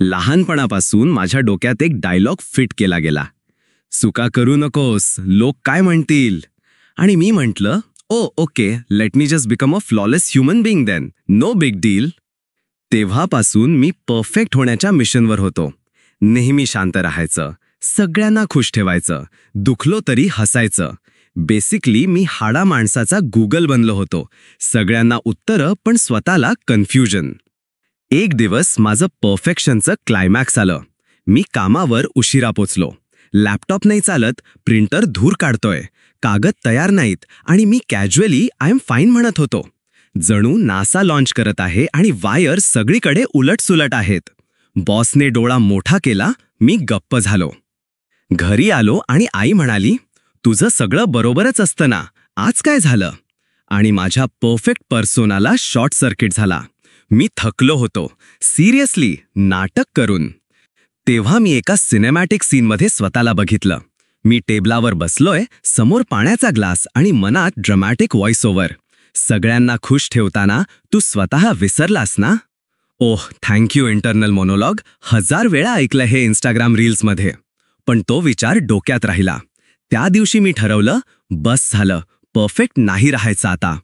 लहानपणापासून माझ्या डोक्यात एक डायलॉग फिट केला गेला. चुका करू नकोस, लोक काय म्हणतील. आणि मी म्हटलं, okay, let me just become a flawless human being then, no big deal. तेव्हापासून मी परफेक्ट होण्याच्या मिशनवर होतो. नेहमी शांत राहायचं, सगळ्यांना खुश ठेवायचं, दुखलो तरी हसायचं. बेसिकली मी हाडा माणसाचा गुगल बनलो होतो. सगळ्यांना उत्तरं पण स्वतःला कन्फ्युजन. एक दिवस माझं परफेक्शनचं क्लायमॅक्स आलं. मी कामावर उशिरा पोचलो. लॅपटॉप नाही चालत, प्रिंटर धूर काढतोय, कागद तयार नाहीत आणि मी कॅज्युअली आय एम फाईन म्हणत होतो. जणू नासा लॉन्च करत आहे आणि वायर सगळीकडे उलटसुलट आहेत. बॉसने डोळा मोठा केला, मी गप्प झालो. घरी आलो आणि आई म्हणाली, तुझं सगळं बरोबरच असतं ना, आज काय झालं? आणि माझ्या परफेक्ट पर्सोनाला शॉर्ट सर्किट झाला. मी थकलो होतो, सिरियसली, नाटक करून. तेव्हा मी एका सिनेमॅटिक सीनमध्ये स्वतःला बघितलं. मी टेबलावर बसलोय, समोर पाण्याचा ग्लास आणि मनात ड्रामॅटिक व्हॉइस ओव्हर. सगळ्यांना खुश ठेवताना तू स्वतः विसरलास ना? ओह, थँक्यू इंटरनल मोनोलॉग. 1000 वेळा ऐकलं हे इंस्टाग्राम रील्समध्ये. पण तो विचार डोक्यात राहिला. त्या दिवशी मी ठरवलं, बस झालं, परफेक्ट नाही राहायचं आता.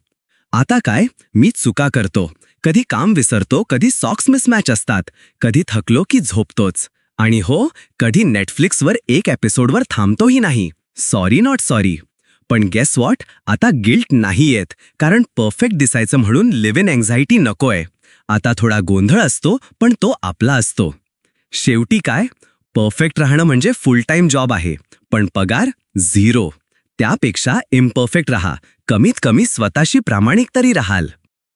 आता काय, मी चुका करतो, कधी काम विसरतो, कधी सॉक्स मिसमॅच असतात, कधी थकलो की झोपतोच. आणि हो, कधी नेटफ्लिक्सवर एक एपिसोडवर थांबतोही नाही. Sorry not sorry. पण गेस व्हॉट, आता गिल्ट नाही येत, कारण परफेक्ट दिसायचं म्हणून लिव्ह इन अँझायटी नकोय. आता थोडा गोंधळ असतो, पण तो आपला असतो. शेवटी काय, परफेक्ट राहणं म्हणजे फुल टाईम जॉब आहे, पण पगार 0. त्यापेक्षा इम्परफेक्ट राहा, कमीत कमी स्वतःशी प्रामाणिक तरी राहाल.